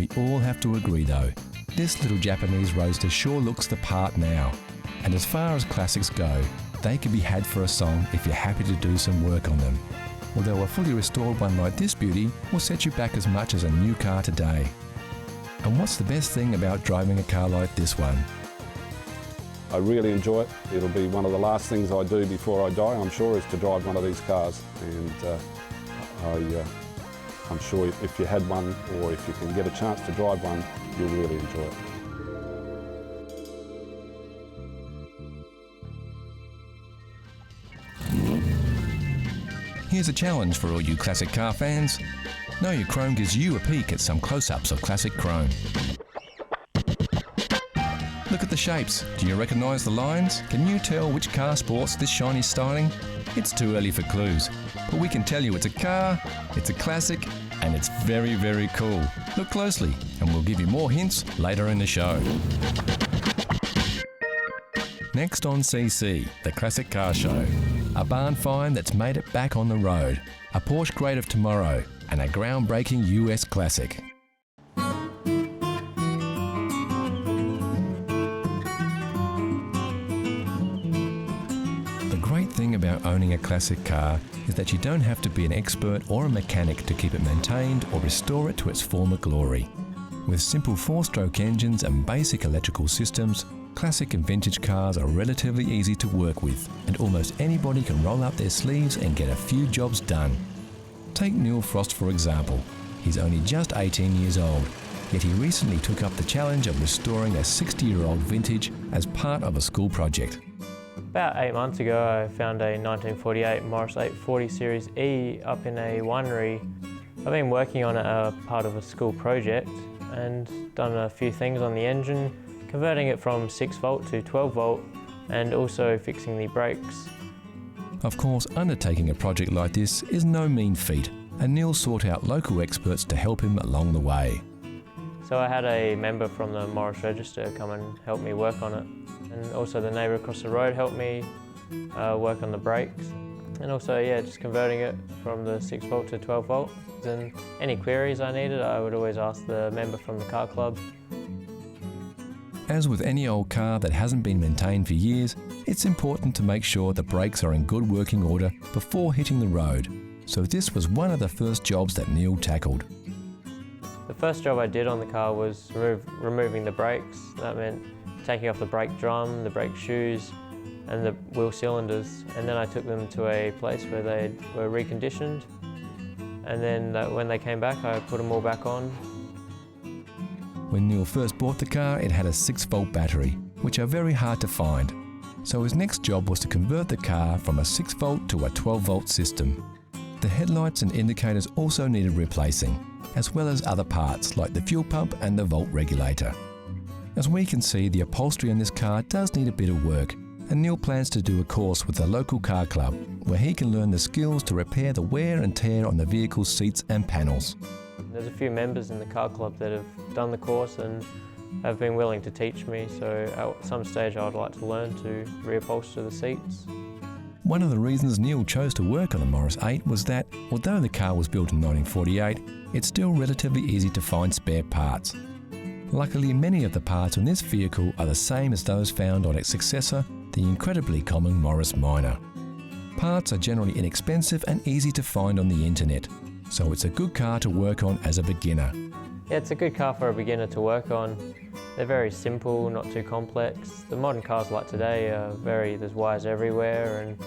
We all have to agree though, this little Japanese roadster sure looks the part now. And as far as classics go, they can be had for a song if you're happy to do some work on them. Although a fully restored one like this beauty will set you back as much as a new car today. And what's the best thing about driving a car like this one? I really enjoy it. It'll be one of the last things I do before I die, I'm sure, is to drive one of these cars. And I'm sure if you had one, or if you can get a chance to drive one, you'll really enjoy it. Here's a challenge for all you classic car fans. Know Your Chrome gives you a peek at some close-ups of classic chrome. Look at the shapes. Do you recognise the lines? Can you tell which car sports this shiny styling? It's too early for clues, but we can tell you it's a car, it's a classic, and it's very, very cool. Look closely, and we'll give you more hints later in the show. Next on CC, the Classic Car Show. A barn find that's made it back on the road. A Porsche great of tomorrow, and a groundbreaking US classic. The great thing about owning a classic car is that you don't have to be an expert or a mechanic to keep it maintained or restore it to its former glory. With simple 4-stroke engines and basic electrical systems, classic and vintage cars are relatively easy to work with, and almost anybody can roll up their sleeves and get a few jobs done. Take Neil Frost for example. He's only just 18 years old, yet he recently took up the challenge of restoring a 60-year-old vintage as part of a school project. About 8 months ago I found a 1948 Morris 840 Series E up in a winery. I've been working on it as part of a school project and done a few things on the engine, converting it from 6 volt to 12 volt and also fixing the brakes. Of course, undertaking a project like this is no mean feat, and Neil sought out local experts to help him along the way. So I had a member from the Morris Register come and help me work on it, and also the neighbour across the road helped me work on the brakes, and also just converting it from the 6 volt to 12 volt. And any queries I needed, I would always ask the member from the car club. As with any old car that hasn't been maintained for years, it's important to make sure the brakes are in good working order before hitting the road. So this was one of the first jobs that Neil tackled. The first job I did on the car was removing the brakes. That meant taking off the brake drum, the brake shoes and the wheel cylinders, and then I took them to a place where they were reconditioned, and then when they came back I put them all back on. When Neil first bought the car, it had a 6-volt battery, which are very hard to find. So his next job was to convert the car from a 6-volt to a 12-volt system. The headlights and indicators also needed replacing, as well as other parts like the fuel pump and the volt regulator. As we can see, the upholstery on this car does need a bit of work, and Neil plans to do a course with the local car club, where he can learn the skills to repair the wear and tear on the vehicle's seats and panels. There's a few members in the car club that have done the course and have been willing to teach me, so at some stage I would like to learn to reupholster the seats. One of the reasons Neil chose to work on a Morris 8 was that, although the car was built in 1948, it's still relatively easy to find spare parts. Luckily, many of the parts on this vehicle are the same as those found on its successor, the incredibly common Morris Minor. Parts are generally inexpensive and easy to find on the internet, so it's a good car to work on as a beginner. Yeah, it's a good car for a beginner to work on. They're very simple, not too complex. The modern cars like today are there's wires everywhere, and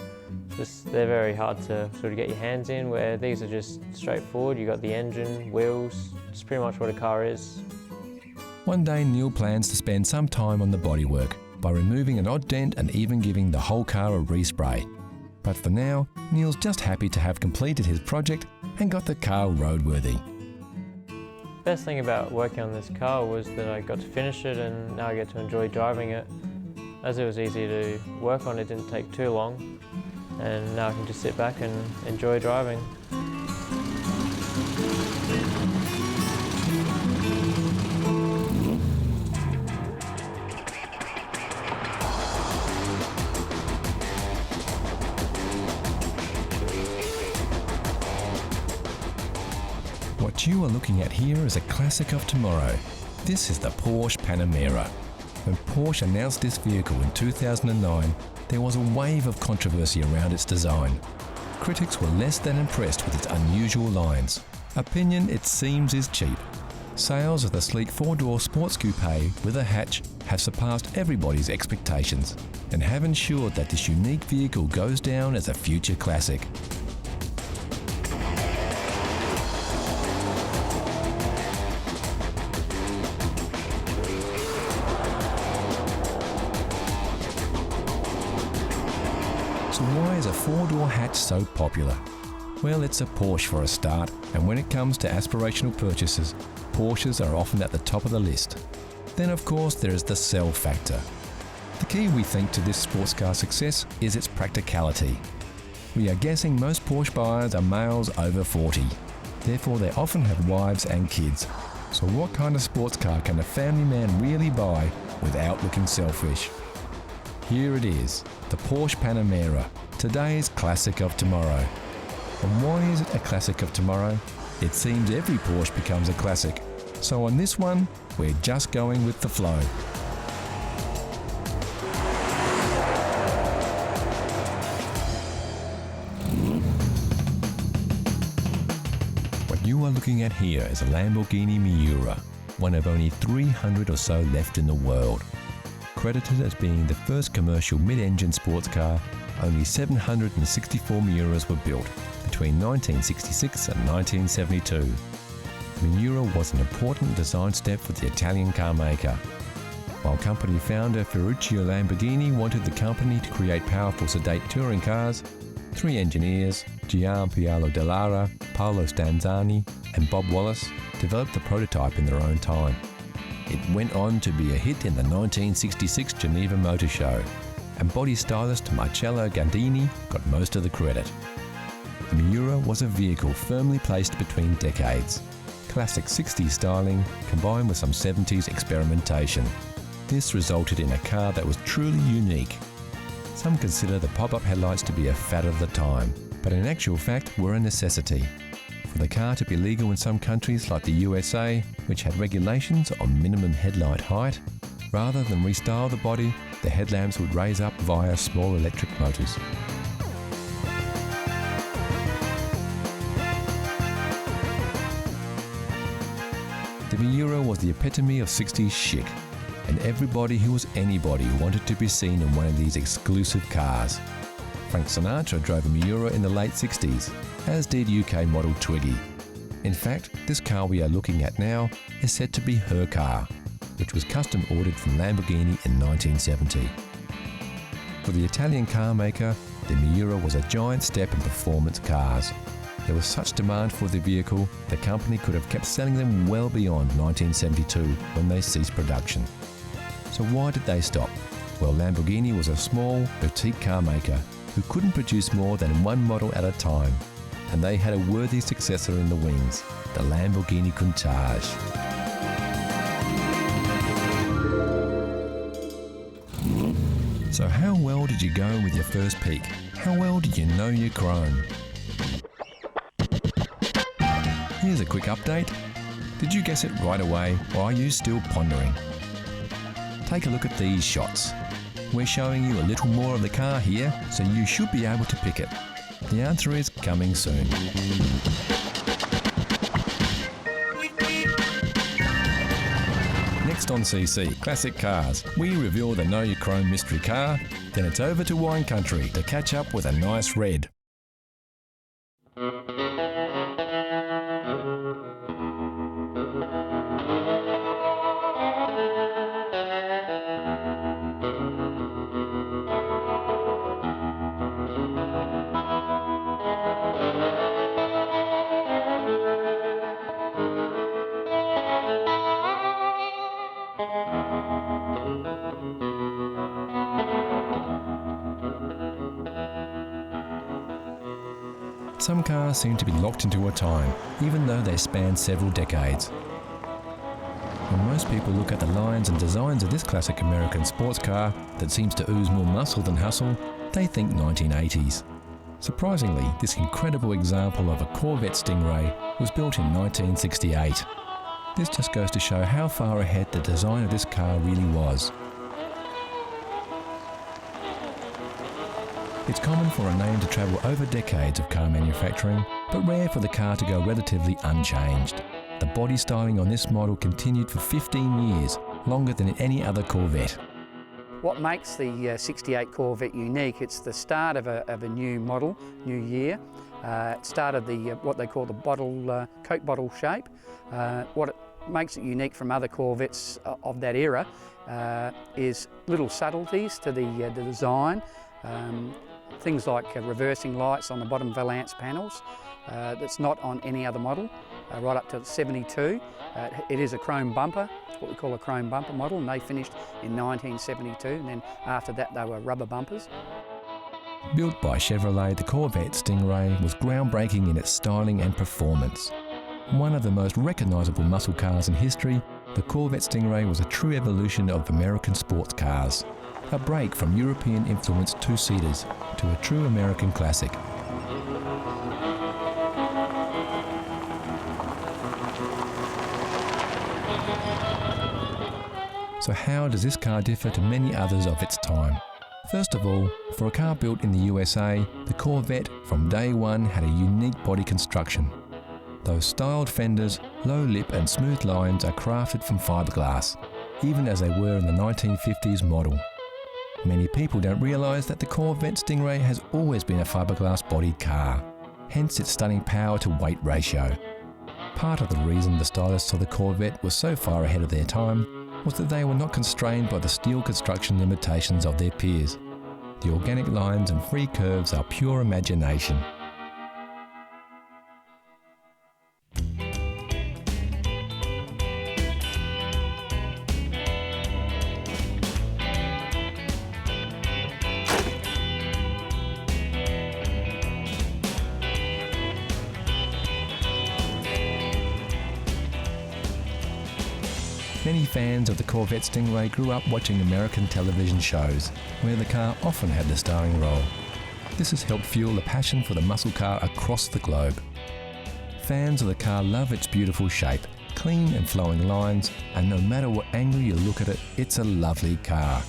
they're very hard to sort of get your hands in, where these are just straightforward. You've got the engine, wheels, it's pretty much what a car is. One day Neil plans to spend some time on the bodywork by removing an odd dent and even giving the whole car a respray. But for now, Neil's just happy to have completed his project and got the car roadworthy. The best thing about working on this car was that I got to finish it, and now I get to enjoy driving it. As it was easy to work on, it didn't take too long, and now I can just sit back and enjoy driving. What you are looking at here is a classic of tomorrow. This is the Porsche Panamera. When Porsche announced this vehicle in 2009, there was a wave of controversy around its design. Critics were less than impressed with its unusual lines. Opinion, it seems, is cheap. Sales of the sleek four-door sports coupe with a hatch have surpassed everybody's expectations and have ensured that this unique vehicle goes down as a future classic. So why is a four-door hatch so popular? Well, it's a Porsche for a start, and when it comes to aspirational purchases, Porsches are often at the top of the list. Then of course there is the sell factor. The key, we think, to this sports car success is its practicality. We are guessing most Porsche buyers are males over 40. Therefore they often have wives and kids. So what kind of sports car can a family man really buy without looking selfish? Here it is, the Porsche Panamera, today's classic of tomorrow. And why is it a classic of tomorrow? It seems every Porsche becomes a classic. So on this one, we're just going with the flow. What you are looking at here is a Lamborghini Miura, one of only 300 or so left in the world. Credited as being the first commercial mid-engine sports car, only 764 Miuras were built between 1966 and 1972. Miura was an important design step for the Italian car maker. While company founder Ferruccio Lamborghini wanted the company to create powerful sedate touring cars, three engineers, Gianpaolo Dallara, Paolo Stanzani and Bob Wallace, developed the prototype in their own time. It went on to be a hit in the 1966 Geneva Motor Show, and body stylist Marcello Gandini got most of the credit. The Miura was a vehicle firmly placed between decades. Classic 60s styling combined with some 70s experimentation. This resulted in a car that was truly unique. Some consider the pop-up headlights to be a fad of the time, but in actual fact were a necessity. For the car to be legal in some countries like the USA, which had regulations on minimum headlight height, rather than restyle the body, the headlamps would raise up via small electric motors. The Miura was the epitome of 60s chic, and everybody who was anybody wanted to be seen in one of these exclusive cars. Frank Sinatra drove a Miura in the late 60s, as did UK model Twiggy. In fact, this car we are looking at now is said to be her car, which was custom ordered from Lamborghini in 1970. For the Italian car maker, the Miura was a giant step in performance cars. There was such demand for the vehicle, the company could have kept selling them well beyond 1972 when they ceased production. So why did they stop? Well, Lamborghini was a small, boutique car maker who couldn't produce more than one model at a time, and they had a worthy successor in the wings, the Lamborghini Countach. So how well did you go with your first peek? How well did you know your chrome? Here's a quick update. Did you guess it right away, or are you still pondering? Take a look at these shots. We're showing you a little more of the car here, so you should be able to pick it. The answer is coming soon. Next on CC Classic Cars, we reveal the Know Your Chrome mystery car, then it's over to wine country to catch up with a nice red. Some cars seem to be locked into a time, even though they span several decades. When most people look at the lines and designs of this classic American sports car that seems to ooze more muscle than hustle, they think 1980s. Surprisingly, this incredible example of a Corvette Stingray was built in 1968. This just goes to show how far ahead the design of this car really was. It's common for a name to travel over decades of car manufacturing, but rare for the car to go relatively unchanged. The body styling on this model continued for 15 years, longer than in any other Corvette. What makes the 68 Corvette unique, it's the start of a new model, new year. It started what they call the Coke bottle shape. What it makes it unique from other Corvettes of that era is little subtleties to the design. Things like reversing lights on the bottom valance panels. That's not on any other model, right up to 72. It is a chrome bumper, what we call a chrome bumper model, and they finished in 1972, and then after that they were rubber bumpers. Built by Chevrolet, the Corvette Stingray was groundbreaking in its styling and performance. One of the most recognisable muscle cars in history, the Corvette Stingray was a true evolution of American sports cars. A break from European-influenced two-seaters to a true American classic. So how does this car differ to many others of its time? First of all, for a car built in the USA, the Corvette from day one had a unique body construction. Those styled fenders, low lip and smooth lines are crafted from fiberglass, even as they were in the 1950s model. Many people don't realise that the Corvette Stingray has always been a fiberglass-bodied car, hence its stunning power to weight ratio. Part of the reason the stylists of the Corvette were so far ahead of their time was that they were not constrained by the steel construction limitations of their peers. The organic lines and free curves are pure imagination. Many fans of the Corvette Stingray grew up watching American television shows, where the car often had the starring role. This has helped fuel the passion for the muscle car across the globe. Fans of the car love its beautiful shape, clean and flowing lines, and no matter what angle you look at it, it's a lovely car.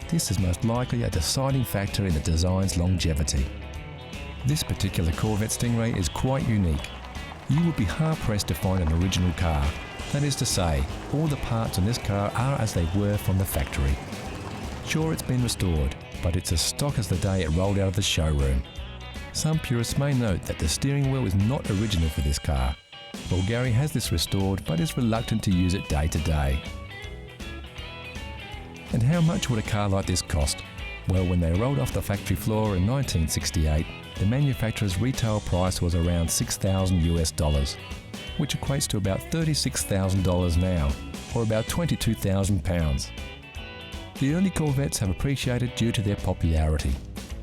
This is most likely a deciding factor in the design's longevity. This particular Corvette Stingray is quite unique. You would be hard-pressed to find an original car. That is to say, all the parts on this car are as they were from the factory. Sure, it's been restored, but it's as stock as the day it rolled out of the showroom. Some purists may note that the steering wheel is not original for this car. Well, Gary has this restored, but is reluctant to use it day to day. And how much would a car like this cost? Well, when they rolled off the factory floor in 1968, the manufacturer's retail price was around $6,000, which equates to about $36,000 now, or about £22,000. The early Corvettes have appreciated due to their popularity,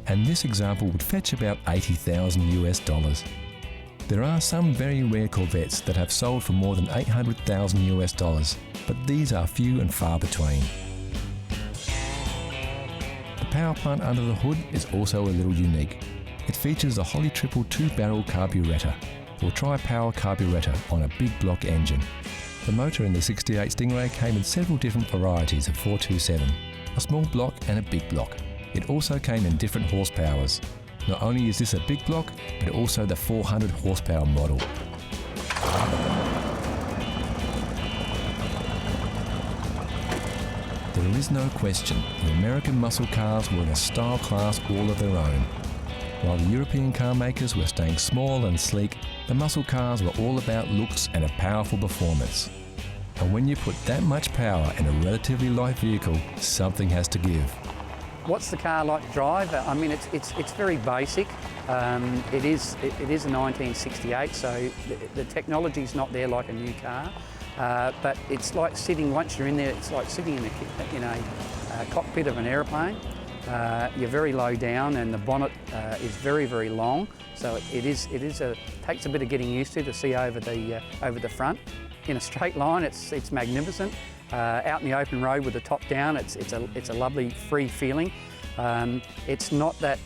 and this example would fetch about $80,000. There are some very rare Corvettes that have sold for more than $800,000, but these are few and far between. The power plant under the hood is also a little unique. It features a Holley triple 2-barrel carburettor, or tri-power carburettor on a big block engine. The motor in the 68 Stingray came in several different varieties of 427, a small block and a big block. It also came in different horsepowers. Not only is this a big block, but also the 400 horsepower model. There is no question, the American muscle cars were in a style class all of their own. While the European car makers were staying small and sleek, the muscle cars were all about looks and a powerful performance. And when you put that much power in a relatively light vehicle, something has to give. What's the car like to drive? I mean, it's very basic. It is a 1968, so the technology's not there like a new car. But it's like sitting, once you're in there, it's like sitting in a cockpit of an aeroplane. You're very low down, and the bonnet is very, very long. So it takes a bit of getting used to see over the front. In a straight line, it's magnificent. Out in the open road with the top down, it's a lovely free feeling. It's not that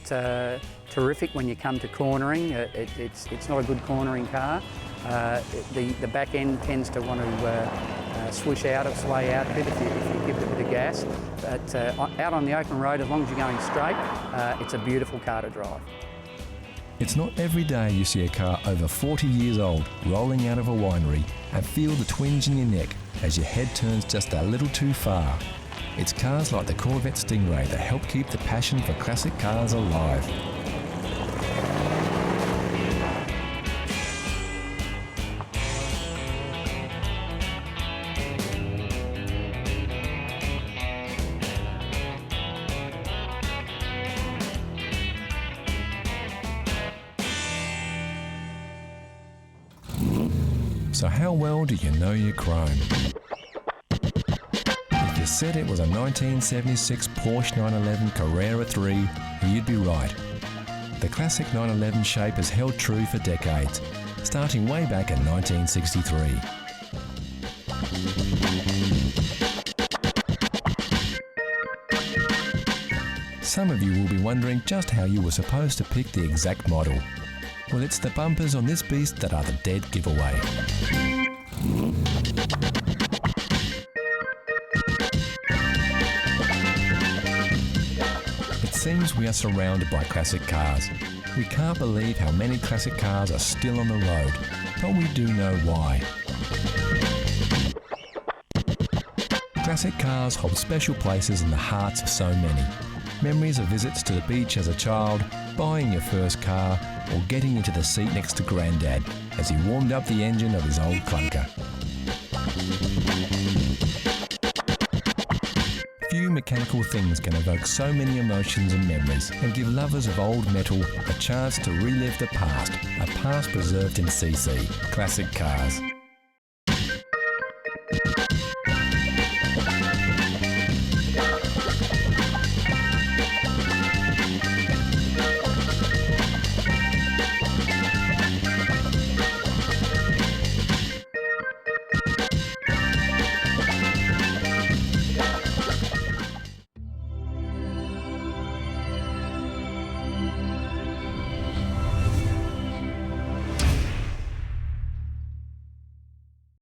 terrific when you come to cornering. It's not a good cornering car. The back end tends to want to swish out or sway out a bit if you give it a bit of gas. But out on the open road, as long as you're going straight, it's a beautiful car to drive. It's not every day you see a car over 40 years old rolling out of a winery and feel the twinge in your neck as your head turns just a little too far. It's cars like the Corvette Stingray that help keep the passion for classic cars alive. So how well do you know your chrome? If you said it was a 1976 Porsche 911 Carrera 3, you'd be right. The classic 911 shape has held true for decades, starting way back in 1963. Some of you will be wondering just how you were supposed to pick the exact model. Well, it's the bumpers on this beast that are the dead giveaway. It seems we are surrounded by classic cars. We can't believe how many classic cars are still on the road, but we do know why. Classic cars hold special places in the hearts of so many. Memories of visits to the beach as a child, buying your first car, or getting into the seat next to Grandad as he warmed up the engine of his old clunker. Few mechanical things can evoke so many emotions and memories and give lovers of old metal a chance to relive the past, a past preserved in CC, classic cars.